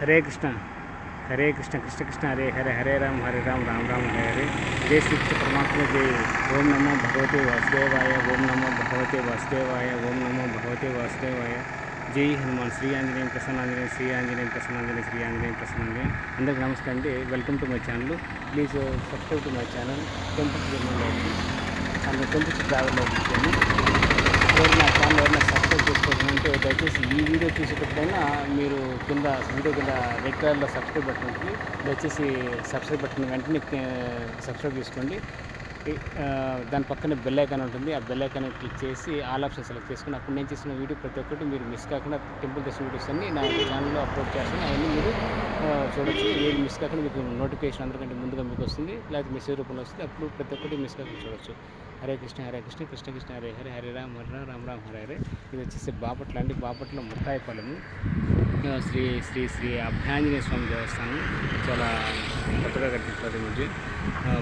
హరే కృష్ణ హరే కృష్ణ కృష్ణ కృష్ణ హరే హరే హరే రామ్ రామ్ రామ్ హరే హరే. జై శ్రీకృష్ణ పరమాత్మ జై. ఓం నమో భగవతే వాసుదేవాయ. ఓం నమో భగవతే వాసుదేవాయ. ఓం నమో భగవతే వాసుదేవాయ. జై హనుమాన్. శ్రీ ఆంజనేయం ప్రసన్నాంజనేయం, శ్రీ ఆంజనేయం ప్రసన్నాంజనేయం, శ్రీ ఆంజనేయం ప్రసన్నాంజనేయం. అందరికీ నమస్తే అండి. Welcome to my channel. Please subscribe to my channel. Temple జర్నీలో అండ్ టెంపుల్ ట్రావెల్లో వచ్చాను. నా ఛానల్ ఎవరైనా సబ్స్క్రైబ్ చేసుకోవాలంటే దయచేసి ఈ వీడియో చూసేటప్పుడైనా మీరు కింద వీడియో కింద రెడ్ కలర్లో సబ్స్క్రైబ్ బటన్ ఉంటుంది. దయచేసి సబ్స్క్రైబ్ బటన్ వెంటనే సబ్స్క్రైబ్ చేసుకోండి. దాని పక్కన బెల్ ఐకాన్ ఉంటుంది. ఆ బెల్ ఐకాన్ క్లిక్ చేసి ఆల్ ఆప్షన్ సెలెక్ట్ చేసుకుని అప్పుడు నేను చేసిన వీడియో ప్రతి ఒక్కటి మీరు మిస్ కాకుండా టెంపుల్ దర్శన వీడియోస్ అన్ని నా ఛానల్లో అప్లోడ్ చేస్తాను. అవన్నీ మీరు చూడొచ్చు. ఏది మిస్ కాకుండా మీకు నోటిఫికేషన్ అందరికంటే ముందుగా మీకు వస్తుంది, లేకపోతే మెసేజ్ రూపంలో వస్తుంది. అప్పుడు ప్రతి ఒక్కటి మిస్ కాకుండా చూడొచ్చు. హరే కృష్ణ కృష్ణ కృష్ణ హరే హరే హరే రామ్ రామ్ హరే హరే. ఇది వచ్చేసి బాపట్ల అండి. బాపట్ల ముత్తాయిపాలెము శ్రీ శ్రీ శ్రీ అభయాంజనేయ స్వామి దేవస్థానం. చాలా కొత్తగా కట్టించారు. ముందు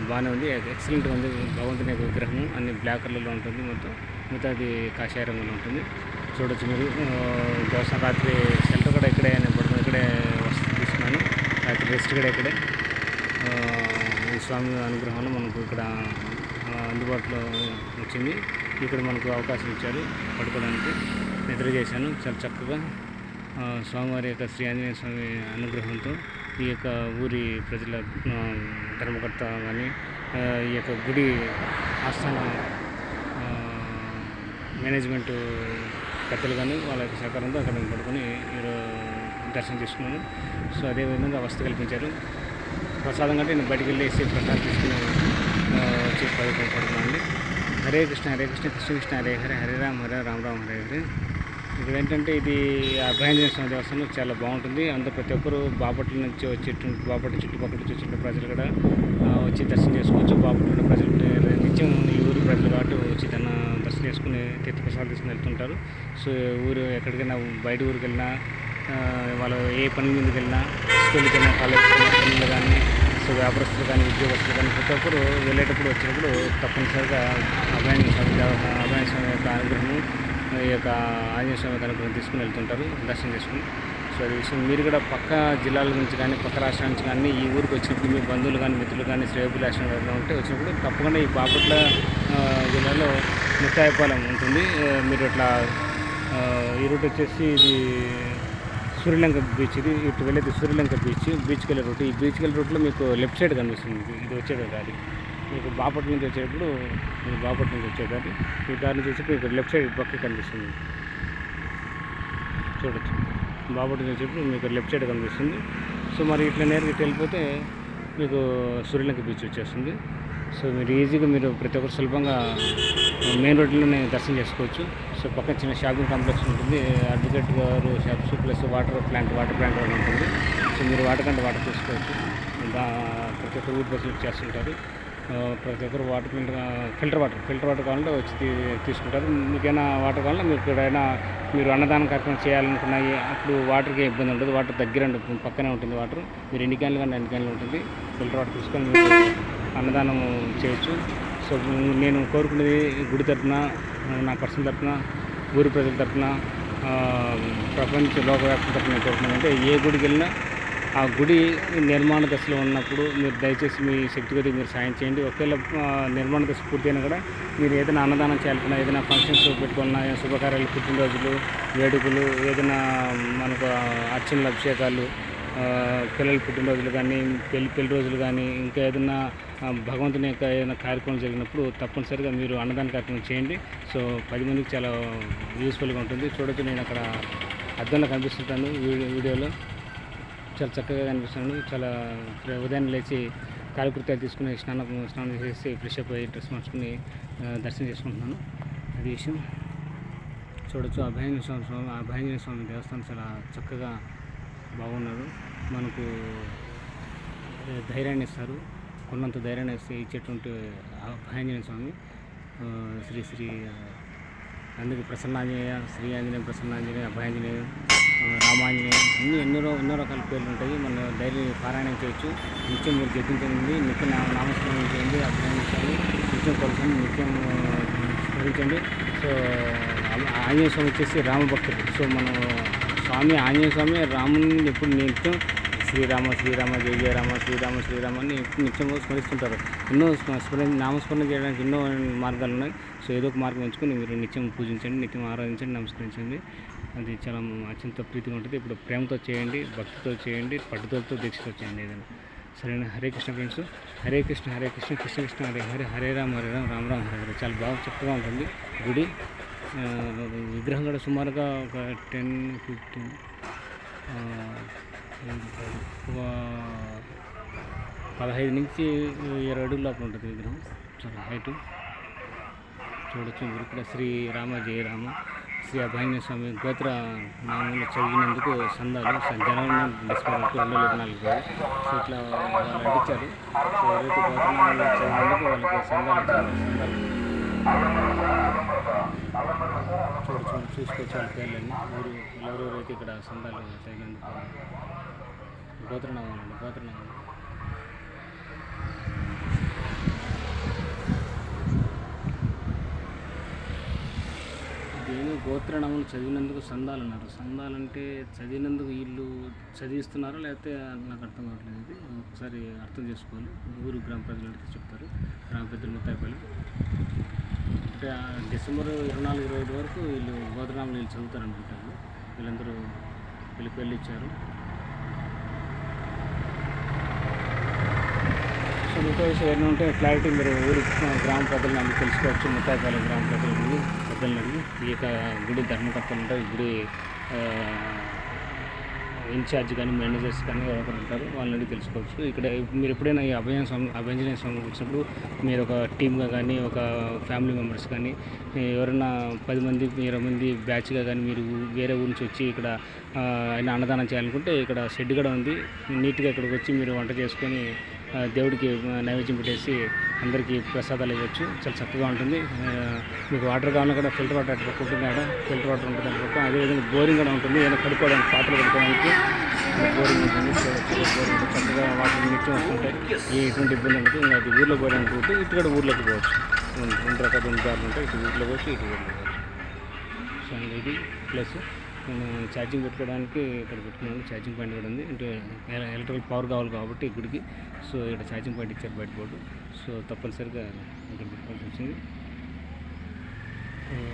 బాగానే ఉంది, ఎక్సలెంట్గా ఉంది. భగవంతుని యొక్క విగ్రహం అన్ని బ్లాక్ కలర్లో ఉంటుంది. మిగతాది కాషాయ రంగులో ఉంటుంది. చూడొచ్చు మీరు. దేవస్థానం రాత్రి షెల్టర్ కూడా ఇక్కడే పడుతుంది. ఇక్కడే వసతి తీసుకున్నాను. రాత్రి రెస్ట్ కూడా ఇక్కడే. ఈ స్వామి అనుగ్రహంలో మనకు ఇక్కడ అందుబాటులో వచ్చింది. ఇక్కడ మనకు అవకాశం ఇచ్చారు పడుకోవడానికి. నిద్ర చేశాను చాలా చక్కగా. స్వామివారి యొక్క శ్రీ ఆంజనేయ స్వామి అనుగ్రహంతో ఈ యొక్క ఊరి ప్రజల ధర్మకర్త కానీ ఈ యొక్క గుడి ఆస్థాన మేనేజ్మెంట్ పెద్దలు కానీ వాళ్ళ యొక్క సహకారంతో అక్కడ పడుకొని దర్శనం చేసుకున్నాను. సో అదేవిధంగా వసతి కల్పించారు. ప్రసాదం కంటే నేను బయటికి వెళ్ళేసి ప్రసాదం తీసుకుని వచ్చి పడుకున్నాను. హరే కృష్ణ కృష్ణ కృష్ణ హరే హరే హరే రామ్ రామ్ హరే హరే. ఇక్కడ ఏంటంటే ఇది అభయాంజనేయ స్వామి దేవస్థానం చాలా బాగుంటుంది. అందరూ ప్రతి ఒక్కరు బాపట్ల నుంచి వచ్చేటువంటి బాపట్ల చుట్టుపక్కల నుంచి వచ్చిన ప్రజలు కూడా వచ్చి దర్శనం చేసుకోవచ్చు. బాపట్ల ప్రజలు నిత్యం ఈ ఊరి ప్రజలు కాబట్టి వచ్చి దర్శనం చేసుకుని తీర్థప్రసాదాలు తీసుకుని వెళ్తుంటారు. సో ఊరు ఎక్కడికైనా బయట ఊరికి వెళ్ళినా, వాళ్ళు ఏ పని మీదకి వెళ్ళినా, స్కూల్కి వెళ్ళినా, కాలేజీకి వెళ్ళినా, పిల్లలు కానీ, సో వ్యాపారస్తులు కానీ, ఉద్యోగస్తులు కానీ ప్రతి ఒక్కరు వెళ్ళేటప్పుడు వచ్చినప్పుడు తప్పనిసరిగా అభయాంజనేయ స్వామి యొక్క అనుగ్రహము, ఈ యొక్క ఆంజనేయ స్వామి అనుగ్రహం తీసుకుని వెళ్తుంటారు దర్శనం చేసుకుని. సో అది విషయం మీరు కూడా పక్క జిల్లాల నుంచి కానీ పక్క రాష్ట్రాల నుంచి కానీ ఈ ఊరికి వచ్చినప్పుడు మీ బంధువులు కానీ మిత్రులు కానీ శ్రేయోభిలాషులు ఎవరైనా ఉంటే వచ్చినప్పుడు తప్పకుండా ఈ బాపట్ల జిల్లాలో ముత్తాయిపాలెం ఉంటుంది. మీరు ఇట్లా ఈ రూట్ వచ్చేసి ఇది సూర్యలంక బీచ్. ఇటు వెళ్ళేది సూర్యలంక బీచ్కి వెళ్ళే రూట్. ఈ బీచ్కి వెళ్ళే రూట్లో మీకు లెఫ్ట్ సైడ్ కనిపిస్తుంది. ఇది వచ్చేది దారి. మీకు బాపట్ల నుంచి వచ్చేటప్పుడు బాపట్ల నుంచి వచ్చేదారి ఈ దారి నుంచి వచ్చేప్పుడు ఇక్కడ లెఫ్ట్ సైడ్ పక్కకి కనిపిస్తుంది. చూడొచ్చు. బాపట్ల నుంచి వచ్చేప్పుడు మీకు లెఫ్ట్ సైడ్ కనిపిస్తుంది. సో మరి ఇట్లా నేరుగా ఇటు వెళ్ళిపోతే మీకు సూర్యలంక బీచ్ వచ్చేస్తుంది. సో మీరు ఈజీగా మీరు ప్రతి ఒక్కరు సులభంగా మెయిన్ రోడ్లోనే దర్శనం చేసుకోవచ్చు. సో పక్కన చిన్న షాపింగ్ కాంప్లెక్స్ ఉంటుంది. అడ్వకేట్ గారు షాప్స్ ప్లస్ వాటర్ ప్లాంట్ కూడా ఉంటుంది. సో మీరు వాటర్ తీసుకోవచ్చు. ప్రతి ఒక్కరు ఊరి బస్సులు చేస్తుంటారు. ప్రతి ఒక్కరు ఫిల్టర్ వాటర్ కావాలంటే వచ్చి తీసుకుంటారు. మీకైనా వాటర్ కావాలంటే మీకు ఎక్కడైనా మీరు అన్నదానం కార్యక్రమం చేయాలనుకున్నాయి అప్పుడు వాటర్కి ఇబ్బంది ఉంటుంది. వాటర్ దగ్గర పక్కనే ఉంటుంది. వాటర్ మీరు ఎన్ని క్యాన్లు కానీ 2 క్యాన్లు ఉంటుంది. ఫిల్టర్ వాటర్ తీసుకొని మీరు అన్నదానం చేయొచ్చు. సో నేను కోరుకునేది గుడి తరఫున, నా పర్సనల్ తరఫున, ఊరి ప్రజల తరఫున, ప్రపంచ లోకవ్యాప్తం తరఫున కోరుకున్నాను అంటే ఏ గుడికి వెళ్ళినా ఆ గుడి నిర్మాణ దశలో ఉన్నప్పుడు మీరు దయచేసి మీ శక్తి కొద్దీ మీరు సాయం చేయండి. ఒకవేళ నిర్మాణ దశ పూర్తయినా కూడా మీరు ఏదైనా అన్నదానం చేయాలనుకున్నా, ఏదైనా ఫంక్షన్స్ పెట్టుకున్నా, శుభకార్యాలు, పుట్టినరోజులు, వేడుకలు, ఏదైనా మనకు అర్చనలు, అభిషేకాలు, పిల్లల పుట్టినరోజులు కానీ, పెళ్లి రోజులు కానీ, ఇంకా ఏదైనా భగవంతుని యొక్క ఏదైనా కార్యక్రమం జరిగినప్పుడు తప్పనిసరిగా మీరు అన్నదాన కార్యక్రమం చేయండి. సో 10 మందికి చాలా యూస్ఫుల్గా ఉంటుంది. చూడొచ్చు, నేను అక్కడ అద్దంలో కనిపిస్తుంటాను వీడియోలో. చాలా చక్కగా కనిపిస్తున్నాను. చాలా ఉదయం లేచి కాలకృత్యాలు తీసుకుని స్నానం చేసి ఫ్రెష్ అప్ అయ్యి డ్రెస్ మార్చుకుని దర్శనం చేసుకుంటున్నాను. అది విషయం. చూడొచ్చు అభయాంజనేయ స్వామి దేవస్థానం చాలా చక్కగా బాగున్నారు. మనకు ధైర్యాన్ని ఇస్తారు. కొన్నంత ధైర్యాన్ని ఇచ్చేటువంటి అభయాంజనేయ స్వామి శ్రీ శ్రీ అందుకే ప్రసన్నాంజనేయ, శ్రీ ఆంజనేయ, ప్రసన్నాంజనేయ, అభయాంజనేయ, రామాంజనేయ అన్నీ ఎన్నో రకాల పేర్లు ఉంటాయి. మన డైలీ పారాయణం చేయొచ్చు. నిత్యం మీరు జపించండి, నిత్యం నామస్మరణ చేయండి, అభ్యయించండి, నిత్యం కొలసండి, నిత్యం స్మరించండి. సో ఆంజనేయ స్వామి వచ్చేసి రామభక్తుడు. సో మనం స్వామి ఆంజనేయ స్వామి రాముని ఎప్పుడు నిత్యం శ్రీరామ శ్రీరామ జయ జయ రామ శ్రీరామ శ్రీరామ అని ఎప్పుడు నిత్యం స్మరిస్తుంటారు. ఎన్నో నామస్మరణ చేయడానికి ఎన్నో మార్గాలు ఉన్నాయి. సో ఏదో ఒక మార్గం ఎంచుకొని మీరు నిత్యం పూజించండి, నిత్యం ఆరాధించండి, నమస్కరించండి. అది చాలా అత్యంత ప్రీతిగా ఉంటుంది. ఇప్పుడు ప్రేమతో చేయండి, భక్తితో చేయండి, పట్టుదలతో దీక్షతో చేయండి ఏదైనా. సరేనా? హరే కృష్ణ ఫ్రెండ్స్. హరే కృష్ణ కృష్ణ కృష్ణ హరే హరే, హరే రామ రామ రామ హరే హరే. చాలా బాగా చక్కగా ఉంటుంది గుడి. విగ్రహం కూడా సుమారుగా ఒక 10-15 15 నుంచి 20 అడుగుల లోపల ఉంటుంది విగ్రహం. చాలా హైటు చూడొచ్చు. మీరు ఇక్కడ శ్రీరామ జయరామ శ్రీ అభయాంజనేయ స్వామి గోత్ర నామంలో చదివినందుకు సందాలు జనవరి డిసెంబర్ 2024. సో ఇట్లా వాళ్ళు అంటించారు. సో ఎవరైతే గోత్రనామంలో చదివినందుకు వాళ్ళకి సందాలు చూసుకోవచ్చు. వాళ్ళ పేర్లన్నీ ఎవరెవరైతే ఇక్కడ సందాలు చదివినందుకు గోత్రనామం అండి, గోత్రనామం. దేని గోత్రనామం చదివినందుకు సందాలు అన్నారు. సందాలు అంటే చదివినందుకు వీళ్ళు చదివిస్తున్నారా లేకపోతే నాకు అర్థం కావట్లేదు. ఇది ఒకసారి అర్థం చేసుకోవాలి. ఊరు గ్రామ ప్రజలు అడిగితే చెప్తారు. గ్రామ పెద్దలు ముత్తాయిపల్లి అంటే డిసెంబర్ 24-25 వరకు వీళ్ళు గోత్రనామాలు వీళ్ళు చదువుతారు అనుకుంటారు. వీళ్ళందరూ పెళ్ళి ఇచ్చారు. సో మిగతా విషయం ఏమైనా ఉంటే క్లారిటీ మీరు ఊరు గ్రామ ప్రజలను అన్ని తెలుసుకోవచ్చు. ముత్తాయిపల్లి గ్రామ ప్రజలని పెద్దలని ఈ యొక్క గుడి ధర్మకర్తలు ఉంటారు. ఈ గుడి ఇన్ఛార్జ్ కానీ మేనేజర్స్ కానీ ఎవరు ఉంటారు, వాళ్ళని తెలుసుకోవచ్చు. ఇక్కడ మీరు ఎప్పుడైనా ఈ అభయాంజనేయ స్వామి వచ్చినప్పుడు మీరు ఒక టీమ్గా కానీ ఒక ఫ్యామిలీ మెంబర్స్ కానీ ఎవరైనా 10 మంది 20 మంది బ్యాచ్గా కానీ మీరు వేరే ఊరి నుంచి వచ్చి ఇక్కడ అన్నదానం చేయాలనుకుంటే ఇక్కడ షెడ్ కూడా ఉంది. నీట్గా ఇక్కడికి వచ్చి మీరు వంట చేసుకొని దేవుడికి నైవేద్యం పెట్టేసి అందరికీ ప్రసాదాలు ఇవ్వచ్చు. చాలా చక్కగా ఉంటుంది. మీకు వాటర్ కావాలన్నా కూడా ఫిల్టర్ వాటర్ ఉంటుంది. ఆడ ఫిల్టర్ వాటర్ ఉంటుంది అనుకుంటా. అదేవిధంగా బోరింగ్ కూడా ఉంటుంది. ఏదైనా కడుక్కోవడానికి పాత్రలు కడుక్కోవడానికి బోరింగ్ ఉంటుంది. బోరింగ్ చక్కగా వాటర్ నిత్యం వస్తుంటాయి. ఎటువంటి ఇబ్బంది ఉంటుంది. ఇంకా అది ఊర్లో పోయడానికి ఉంటుంది. ఇటు కూడా ఊర్లోకి పోవచ్చు. 2 రకాల 2 దారులు ఉంటాయి. ఇటు ఊర్లో పోవచ్చు, ఇటు ఊర్లో పోవచ్చు. సో ఇది ప్లస్ నేను ఛార్జింగ్ పెట్టుకోవడానికి ఇక్కడ పెట్టుకున్నాను. ఛార్జింగ్ పాయింట్ కూడా ఉంది. అంటే ఎలక్ట్రికల్ పవర్ కావాలి కాబట్టి గుడికి. సో ఇక్కడ ఛార్జింగ్ పాయింట్ ఇచ్చారు బయట బోర్డు. సో తప్పనిసరిగా ఇక్కడ పెట్టుకోవాల్సి వచ్చింది.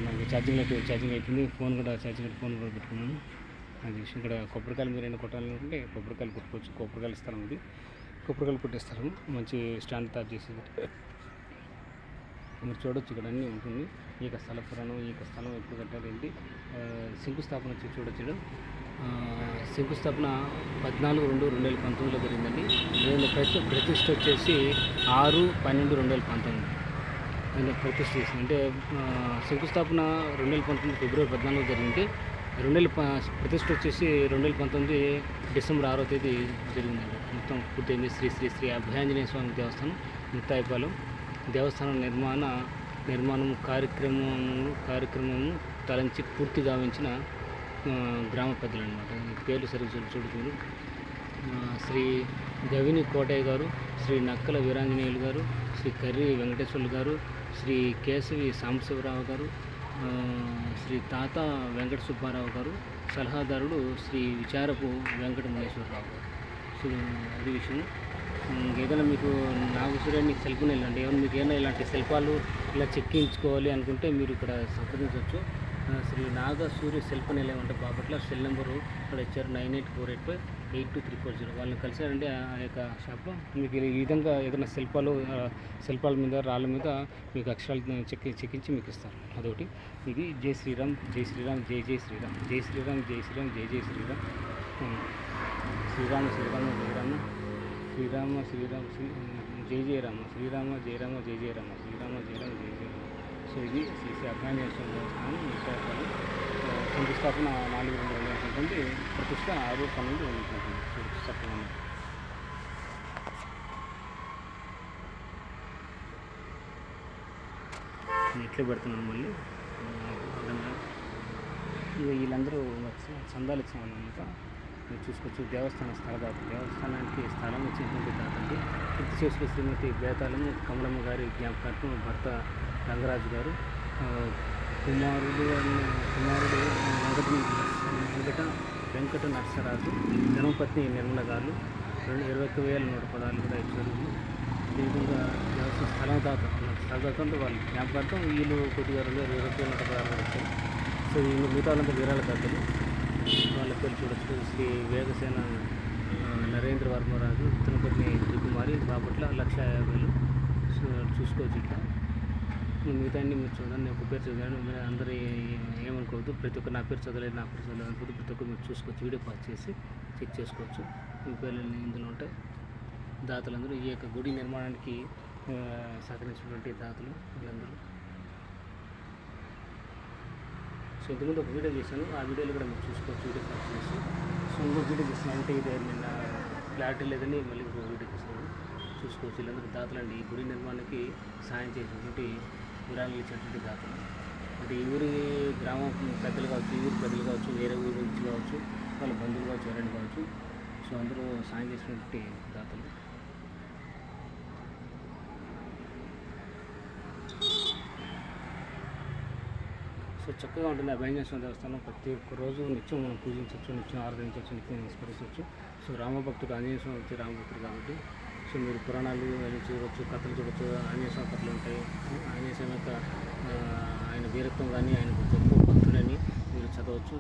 నాకు ఛార్జింగ్ అయిపోయింది. ఫోన్ కూడా పెట్టుకున్నాను. అది ఇక్కడ కొబ్బరికాయలు మీరు ఏమైనా కొట్టాలనుకుంటే కొబ్బరికాయలు కొట్టుకోవచ్చు. కొబ్బరికాయలు స్థలం ఇది. కొబ్బరికాయలు కొట్టేస్తారు. మంచి స్టాండ్ తయారు చేసేది మీరు చూడొచ్చు. ఇక్కడ అన్నీ ఉంటుంది. ఈ యొక్క స్థల పురాణం, ఈ యొక్క స్థలం ఎప్పుడు కట్టారు ఏంటి, శంకుస్థాపన వచ్చి చూడొచ్చు. శంకుస్థాపన 14/2/2019లో జరిగిందండి. ప్రతిష్ఠ వచ్చేసి 6/12/2019 ప్రతిష్ఠ చేసింది. అంటే శంకుస్థాపన 2019 ఫిబ్రవరి 14 జరిగింది. ప్రతిష్ఠ వచ్చేసి 2019 డిసెంబర్ 6వ తేదీ జరిగిందండి. మొత్తం పూర్తయింది. శ్రీ అభయాంజనేయ స్వామి దేవస్థానం ముత్తాయిపాలెం దేవస్థానం నిర్మాణం కార్యక్రమము తలంచి పూర్తి గావించిన గ్రామ పెద్దలు అనమాట. ఈ పేర్లు సరిగ్గా చూడుతుంది. శ్రీ గవిని కోటయ్య గారు, శ్రీ నక్కల వీరాంజనేయులు గారు, శ్రీ కర్రి వెంకటేశ్వర్లు గారు, శ్రీ కేశవి సాంబశివరావు గారు, శ్రీ తాత వెంకట సుబ్బారావు గారు, సలహాదారుడు శ్రీ విచారపు వెంకటమల్లేశ్వరరావు గారు. సో అది విషయం. ఏదైనా మీకు నాగసూర్యాన్ని శిల్పం వెళ్ళండి. ఏమైనా మీకు ఏమైనా ఇలాంటి శిల్పాలు ఇలా చెక్కించుకోవాలి అనుకుంటే మీరు ఇక్కడ సంప్రదించవచ్చు. శ్రీ నాగసూర్య శిల్ప నిలయం అంటే బాపట్ల. సెల్ నెంబరు ఇక్కడ ఇచ్చారు 9848582340. వాళ్ళని కలిసారంటే ఆ యొక్క షాప్లో మీకు ఈ విధంగా ఏదైనా శిల్పాల మీద రాళ్ళ మీద మీకు అక్షరాలు చెక్కించి మీకు ఇస్తారు. అదొకటి. ఇది జై శ్రీరామ్ జై శ్రీరామ్ జై జై శ్రీరామ్ జై శ్రీరామ్ జై శ్రీరామ్ జై జై శ్రీరామ్ శ్రీరామ శ్రీరామ జయ రామ శ్రీరామ శ్రీరామ జై జయ రామ శ్రీరామ జయ రామ జై జయ రామ శ్రీరామ జయ రామ జై జయ రామ. సో ఇది శ్రీ అభయాంజనేయ స్వామి దేవస్థానం ముత్తాయిపాలెం. శంకుస్థాపన 4/2/2019, ప్రతిష్ట 6/12/2019. చక్కగా ఇట్లే పెడుతున్నాను మళ్ళీ. వీళ్ళందరూ చందాలు ఇచ్చామన్నమాట. మీరు చూసుకోవచ్చు. దేవస్థాన స్థలదాత, దేవస్థానానికి స్థలం ఇచ్చినటువంటి దాతండి. కీర్తిశేషులు శ్రీమతి బేతాళము కమలమ్మ గారి జ్ఞాపకార్థం భర్త రంగరాజు గారు, కుమారుడు వెంకట వెంకట నరసరాజు, ధర్మపత్ని నిర్మల గారు 21,100 కూడా ఇచ్చారు. ఈ విధంగా దేవస్థానం స్థలదాత అంటే వాళ్ళు జ్ఞాపకార్థం వీళ్ళు కొద్దిగా 22,100 కూడా వచ్చారు. సో ఈ మిగతా వాళ్ళంతా విరాళ దాతలు. వాళ్ళ పేరు చూడొచ్చు. శ్రీ వేగసేన నరేంద్ర వర్మరాజు, తిరుపతి శ్రీకుమారి, బాపట్ల 1,50,000. సో చూసుకోవచ్చు. ఇట్లా మిగతా అన్ని మీరు చూడండి. నేను ఒక పేరు చదివాను, మీరు అందరూ ఏమనుకోవద్దు. ప్రతి ఒక్క నా పేరు చదవలేదు అనుకోవద్దు. ప్రతి ఒక్కరు మీరు చూసుకోవచ్చు. వీడియో పాస్ చేసి చెక్ చేసుకోవచ్చు. మీ పేర్లు ఇందులో ఉంటాయి. దాతలందరూ ఈ యొక్క గుడి నిర్మాణానికి సహకరించినటువంటి దాతలు వీళ్ళందరూ. సో ఇంతకుముందు ఒక వీడియో చేశాను, ఆ వీడియోలో కూడా మీరు చూసుకోవచ్చు. వీడియో పాస్ చేసి సో ఇంకొక వీడియో చేస్తాను. అంటే ఇది నిన్న క్లారిటీ లేదని మళ్ళీ ఇంకొక వీడియో చేశాను, చూసుకోవచ్చు. వీళ్ళందరూ దాతలండి. ఈ గుడి నిర్మాణానికి సాయం చేసినటువంటి విరాళాలు ఇచ్చినటువంటి దాతలు. అంటే ఈ ఊరి గ్రామం పెద్దలు కావచ్చు, ఈ ఊరి పెద్దలు కావచ్చు, వేరే ఊరి నుంచి కావచ్చు, వాళ్ళ బంధువులు కావచ్చు, ఎవరైనా కావచ్చు. సో అందరూ సాయం చేసినటువంటి దాతలు. సో చక్కగా ఉంటుంది అభయాంజనేయ దేవస్థానం. ప్రతి ఒక్క రోజు నిత్యం మనం పూజించవచ్చు, నిత్యం ఆరాధించవచ్చు, నిత్యం స్మరించవచ్చు. సో రామభక్తుడు ఆంజనేయ స్వామి వచ్చి రామభక్తుడు కాబట్టి సో మీరు పురాణాలు అన్నీ చూడవచ్చు, కథలు చూడవచ్చు. ఆంజనేయ స్వామి కథలు ఉంటాయి. ఆంజనేయ స్వామి యొక్క ఆయన వీరత్వం కానీ, ఆయన గొప్ప భక్తుడని మీరు చదవచ్చు.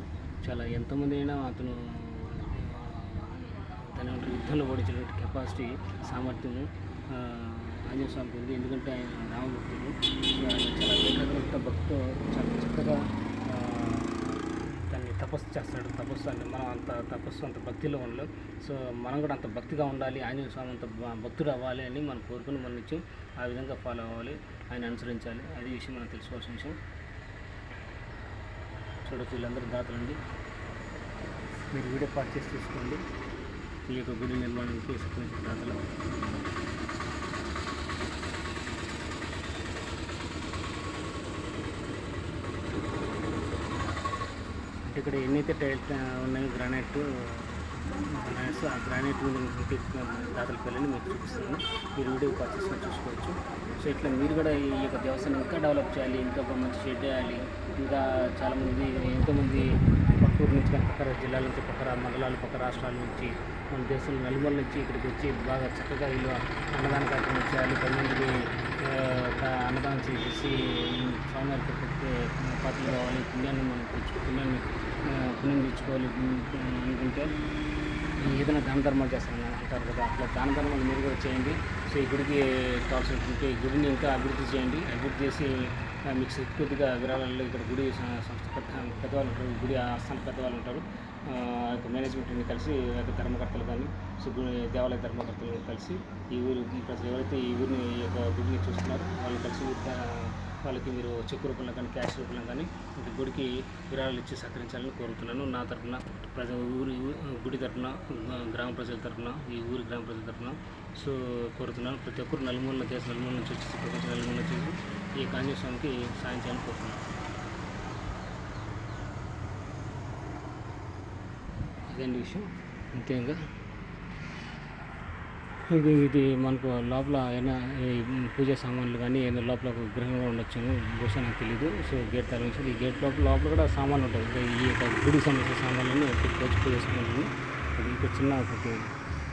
చాలా ఎంతమంది అయినా అతను దాని యుద్ధంలో ఓడించినటువంటి కెపాసిటీ, సామర్థ్యము ఆంజనేయ స్వామికి ఉంది. ఎందుకంటే ఆయన రామభక్తుడు. చాలా ఏకాగ్రత భక్తితో చాలా చక్కగా దాన్ని తపస్సు చేస్తాడు. తపస్సు అంటే మనం అంత తపస్సు అంత భక్తిలో ఉండలేం. సో మనం కూడా అంత భక్తిగా ఉండాలి, ఆంజనేయ స్వామి అంత భక్తుడు అవ్వాలి అని మనం కోరుకుని మన నిత్యం ఆ విధంగా ఫాలో అవ్వాలి, ఆయన అనుసరించాలి. అది విషయం మనం తెలుసుకోవాల్సిన విషయం. చూడవచ్చు వీళ్ళందరూ దాతలండి. మీరు వీడియో పాస్ చేసి తీసుకోండి. ఈ యొక్క గుడి నిర్మాణానికి సహకరించిన దాతలు. ఇక్కడ ఎన్నైతే టైల్స్ ఉన్నాయో గ్రానైట్స్, ఆ గ్రానైట్ మీద దాతల పిల్లల్ని మీకు చూపిస్తాను. మీరు వీడియో పాస్ చేసుకొని చూసుకోవచ్చు. సో ఇట్లా మీరు కూడా ఈ యొక్క దేవస్థానం ఇంకా డెవలప్ చేయాలి, ఇంకా మంచి షెడ్ వేయాలి. ఇంకా చాలామంది ఎంతోమంది పక్క ఊరు నుంచి, పక్క జిల్లాల నుంచి, పక్క మండలాలు, పక్క రాష్ట్రాల నుంచి, మన దేశంలో నలుమూల నుంచి ఇక్కడికి వచ్చి బాగా చక్కగా వీళ్ళు అన్నదాన కార్యక్రమం చేయాలి. 10 మందికి అన్నదానం చేసేసి స్వామివారికి పాత్రలు కావాలి, పుణ్యం తెచ్చుకోవాలి అనుకుంటే ఏదైనా దాన ధర్మాలు చేస్తారని అంటారు కదా, అట్లా దాన ధర్మాలు మీరు కూడా చేయండి. సో ఈ గుడికి కావాల్సినటువంటి ఈ గుడిని ఇంకా అభివృద్ధి చేయండి. అభివృద్ధి చేసి మీకు కొద్దిగా విరాళాల్లో ఇక్కడ గుడి సంస్థ పెద్దవాళ్ళు ఉంటారు, గుడి ఆస్థాన పెద్దవాళ్ళు ఉంటారు, మేనేజ్మెంట్ని కలిసి ధర్మకర్తలు కానీ, సో దేవాలయ ధర్మకర్తలు కలిసి ఈ ఊరు ప్రజలు ఎవరైతే ఈ ఊరిని ఈ యొక్క గుడిని చూస్తున్నారో వాళ్ళు కలిసి వాళ్ళకి మీరు చెక్ రూపంలో కానీ, క్యాష్ రూపంలో కానీ ఇంక గుడికి విరాళాలు ఇచ్చి సహకరించాలని కోరుతున్నాను. నా తరఫున గుడి తరఫున, గ్రామ ప్రజల తరఫున, ఈ ఊరి గ్రామ ప్రజల తరఫున సో కోరుతున్నాను. ప్రతి ఒక్కరు నలుమూల దేశం నలుమూల నుంచి వచ్చేసి, ప్రపంచం నలుమూల వచ్చేసి ఈ ఆంజనేయ స్వామికి సాయం చేయాలని కోరుతున్నాను. అదేంటి విషయం. ముఖ్యంగా ఇది మనకు లోపల ఏమైనా పూజా సామాన్లు కానీ ఏదైనా లోపల ఒక విగ్రహంగా ఉండొచ్చు, బహుశా నాకు తెలీదు. సో గేట్ తరలించి ఈ గేట్ లోపల కూడా సామాన్లు ఉంటాయి. ఈ యొక్క గుడికి సంబంధించిన సామాన్లన్నీ పెట్టుకోవచ్చు, పూజా సామాన్లు. ఇక్కడ చిన్న ఒకటి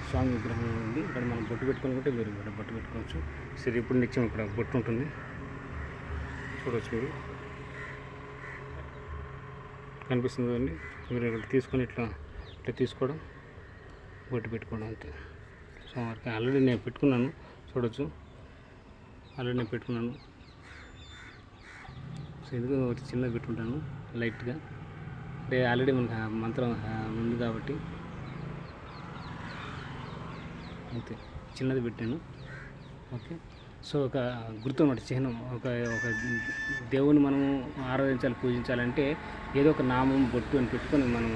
స్వామి విగ్రహం ఉంది. ఇక్కడ మనం బొట్టు పెట్టుకుంటే మీరు ఇక్కడ బొట్టు పెట్టుకోవచ్చు. సరే ఇప్పుడు నిత్యం ఇక్కడ బొట్టు ఉంటుంది, చూడవచ్చు. మీరు కనిపిస్తుంది కదండి. మీరు ఇక్కడ తీసుకొని ఇట్లా తీసుకోవడం, బొట్టు పెట్టుకోవడం అంతే. సో ఆల్రెడీ నేను పెట్టుకున్నాను, చూడవచ్చు. ఆల్రెడీ నేను పెట్టుకున్నాను. సో ఎందుకు ఒకటి చిన్నది పెట్టుకుంటాను లైట్గా, అంటే ఆల్రెడీ మనకు మంత్రం ఉంది కాబట్టి అంతే, చిన్నది పెట్టాను. ఓకే. సో ఒక గుర్తు అన్నమాట, చిహ్నం. ఒక దేవుని మనము ఆరాధించాలి, పూజించాలంటే ఏదో ఒక నామం, బొట్టు అని పెట్టుకొని మనం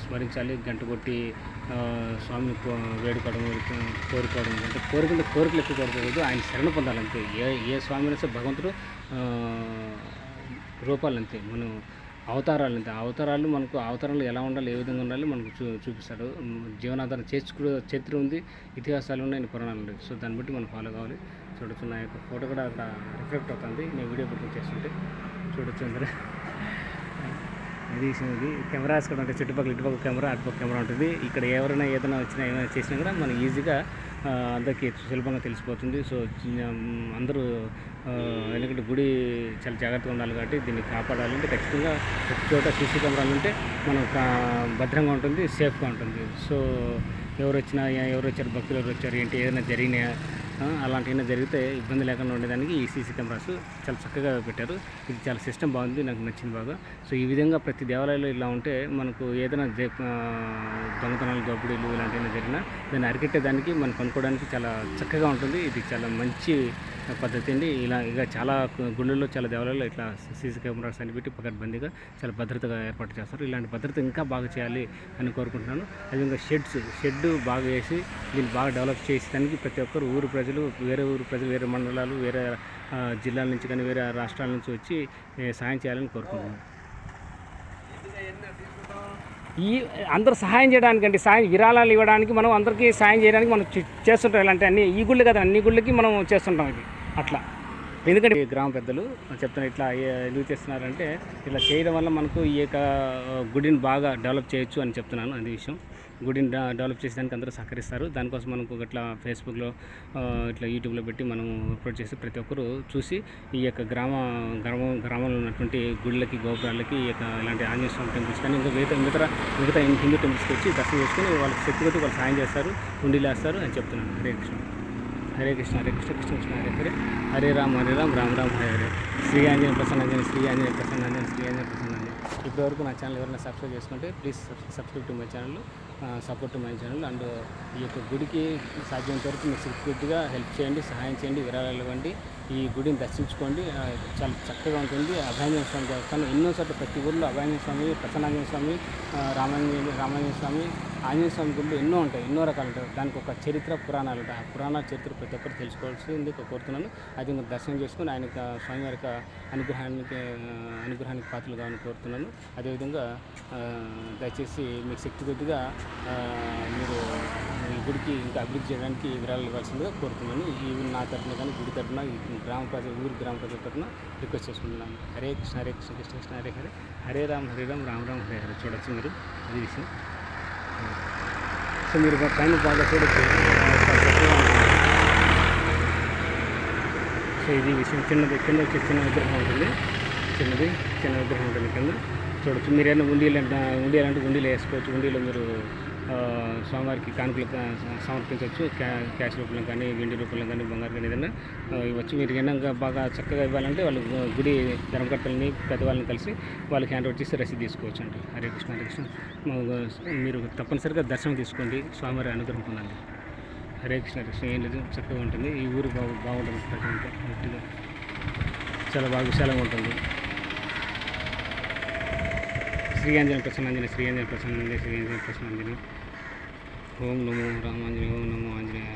స్మరించాలి. గంట కొట్టి స్వామిని వేడుకోవడం, కోరుకోవడం. అంటే కోరికలు ఎక్కువ కోరుకోవద్దు, ఆయన శరణ పొందాలంతే. ఏ స్వామి అయినా సరే భగవంతుడు రూపాలంతే, మనం అవతారాలు అంతే. అవతారాలు ఎలా ఉండాలి, ఏ విధంగా ఉండాలి మనకు చూపిస్తాడు. జీవనాధారం చరిత్ర ఉంది, ఇతిహాసాలు ఉన్నాయి, పురాణాలు ఉన్నాయి. సో దాన్ని బట్టి మనం ఫాలో కావాలి. చూడొచ్చు, నా యొక్క ఫోటో కూడా అక్కడ రిఫ్లెక్ట్ అవుతుంది నేను వీడియో పెట్టుకుని చేస్తుంటే. చూడొచ్చు అందరూ అది విషయం. ఇది కెమెరాస్ కూడా ఉంటాయి, ఇటుపక్క కెమెరా అటుపక్క కెమెరా ఉంటుంది. ఇక్కడ ఎవరైనా ఏదైనా వచ్చినా ఏమైనా చేసినా కూడా మనం ఈజీగా అందరికీ సులభంగా తెలిసిపోతుంది. సో అందరూ ఎందుకంటే గుడి చాలా జాగ్రత్తగా ఉండాలి కాబట్టి దీన్ని కాపాడాలంటే ఖచ్చితంగా ప్రతి చోట సీసీ కెమెరాలు ఉంటే మనం భద్రంగా ఉంటుంది, సేఫ్గా ఉంటుంది. సో ఎవరు వచ్చారు, భక్తులు ఎవరు వచ్చారు, ఏంటి ఏదైనా జరిగినా అలాంటివైనా జరిగితే ఇబ్బంది లేకుండా ఉండేదానికి ఈ సీసీ కెమెరాస్ చాలా చక్కగా పెట్టారు. ఇది చాలా సిస్టమ్ బాగుంది, నాకు నచ్చింది బాగా. సో ఈ విధంగా ప్రతి దేవాలయంలో ఇలా ఉంటే మనకు ఏదైనా దొంగతనాలు, దోపిడీలు ఇలాంటివైనా జరిగినా దాన్ని అరికట్టేదానికి మనం కొనుక్కోవడానికి చాలా చక్కగా ఉంటుంది. ఇది చాలా మంచి పద్ధతి అండి. ఇక చాలా గుళ్ళల్లో, చాలా దేవాలయాల్లో ఇట్లా సీసీ కెమెరాస్ అని పెట్టి పకడ్బందీగా చాలా భద్రతగా ఏర్పాటు చేస్తారు. ఇలాంటి భద్రత ఇంకా బాగా చేయాలి అని కోరుకుంటున్నాను. అదేవిధంగా షెడ్ బాగా వేసి దీన్ని బాగా డెవలప్ చేసేదానికి ప్రతి ఒక్కరు వేరే ఊరు ప్రజలు, వేరే మండలాలు, వేరే జిల్లాల నుంచి కానీ వేరే రాష్ట్రాల నుంచి వచ్చి సాయం చేయాలని కోరుకుంటున్నాను. అందరూ సహాయం చేయడానికండి, విరాళాలు ఇవ్వడానికి, మనం అందరికీ సాయం చేయడానికి మనం చేస్తుంటాం. ఇలాంటి అన్ని ఈ గుళ్ళు కదా, అన్ని గుళ్ళకి మనం చేస్తుంటాం ఇది అట్లా. ఎందుకంటే గ్రామ పెద్దలు చెప్తున్నారు ఇట్లా ఎందుకు చేస్తున్నారంటే ఇట్లా చేయడం వల్ల మనకు ఈ యొక్క గుడిని బాగా డెవలప్ చేయొచ్చు అని చెప్తున్నాను. అది విషయం. గుడిని డెవలప్ చేసేదానికి అందరూ సహకరిస్తారు. దానికోసం మనకు ఇట్లా ఫేస్బుక్లో ఇట్లా యూట్యూబ్లో పెట్టి మనం అప్లోడ్ చేసి ప్రతి ఒక్కరు చూసి ఈ యొక్క గ్రామంలో ఉన్నటువంటి గుళ్ళకి, గోపురాలకి ఈ యొక్క ఇలాంటి ఆంజనేయ స్వామి టెంపుల్స్ కానీ ఇంకా మిగతా హిందూ టెంపుల్స్కి వచ్చి దర్శనం చేసుకుని వాళ్ళకి శక్తి కొద్ది వాళ్ళు సాయం చేస్తారు, ఉండిలు వేస్తారు అని చెప్తున్నాను. హరే కృష్ణ హరే కృష్ణ కృష్ణ కృష్ణ హరే హరే, హరే రామ్ రామ్ రామ్ హరే హరే. శ్రీ ఆంజనేయ ప్రసన్నాంజనేయ, శ్రీ ఆంజనేయ ప్రసన్నాంజనేయ, శ్రీ ఆంజనేయ ప్రసన్నాంజనేయ. ఇప్పటివరకు నా ఛానల్ ఎవరైనా సబ్స్క్రైబ్ చేసుకుంటే please subscribe to my channel, support to my channel. And ఈ యొక్క గుడికి సాధ్యమైనంత వరకు మీకు సెక్యూరిటీగా హెల్ప్ చేయండి, సహాయం చేయండి, విరాళాలు ఇవ్వండి. ఈ గుడిని దర్శించుకోండి, చాలా చక్కగా ఉంటుంది. అభయాంజనేయ స్వామి దేవస్థానం ఎన్నోసార్లు ప్రతి ఊళ్ళో అభయాంజనేయ స్వామి, ప్రసన్నాంజనేయ స్వామి, రామాంజనేయ స్వామి, ఆంజనేయ స్వామి గుళ్ళు ఎన్నో ఉంటాయి, ఎన్నో రకాలు ఉంటాయి. దానికి ఒక చరిత్ర, పురాణాలు ఉంటాయి. ఆ పురాణాల చరిత్ర ప్రతి ఒక్కరు తెలుసుకోవాల్సింది కోరుతున్నాను. అది ఇంకా దర్శనం చేసుకుని ఆయన స్వామి వారి అనుగ్రహానికి పాత్రలు కావాలని కోరుతున్నాను. అదేవిధంగా దయచేసి మీకు శక్తి కొద్దిగా మీరు ఈ గుడికి ఇంకా అభివృద్ధి చేయడానికి విరాళాలు ఇవ్వాల్సిందిగా కోరుతున్నాను. ఈ నా తరఫున కానీ గుడి తరఫున గ్రామ ప్రజల తరఫున రిక్వెస్ట్ చేసుకుంటున్నాను. హరే కృష్ణ హరే కృష్ణ కృష్ణ కృష్ణ హరే హరే, హరే రామ్ రామ్ రామ్ హరే హరే. చూడొచ్చు మీరు, అది విషయం. సో మీరు పైన బాగా చూడొచ్చు. సో ఇది విషయం. కింద వచ్చి చిన్న విగ్రహం ఉంటుంది, చిన్న విగ్రహం ఉంటుంది కింద చూడొచ్చు. మీరు ఏమైనా ఉండియాలంటే ఉండిలో వేసుకోవచ్చు. ఉండిలో మీరు స్వామివారికి కానుకలు సమర్పించవచ్చు. క్యాష్ రూపంలో కానీ, వెండి రూపంలో కానీ, బంగారు కానీ ఏదైనా ఇవ్వచ్చు. మీరు ఏమైనా బాగా చక్కగా ఇవ్వాలంటే వాళ్ళు గుడి ధర్మకర్తలని, పెద్దవాళ్ళని కలిసి వాళ్ళకి హ్యాండ్ ఓవర్ చేసి రసీదు తీసుకోవచ్చు అండి. హరే కృష్ణ హరే కృష్ణ. మీరు తప్పనిసరిగా దర్శనం తీసుకోండి, స్వామివారి అనుగ్రహం పొందండి. హరే కృష్ణ కృష్ణ. ఏం లేదు, చక్కగా ఉంటుంది. ఈ ఊరు బాగుంటుంది, ప్రజలంతా గట్టిగా చాలా బాగా విశాలంగా ఉంటుంది. శ్రీ ఆంజనేయ ప్రసన్నాంజనేయ, శ్రీ ఆంజనేయ ప్రసన్నాంజనేయ, శ్రీ ఆంజనేయ ప్రసన్నాంజనేయ. ఓం నమో రామాంజనేయ, ఓం నమో ఆంజనేయ.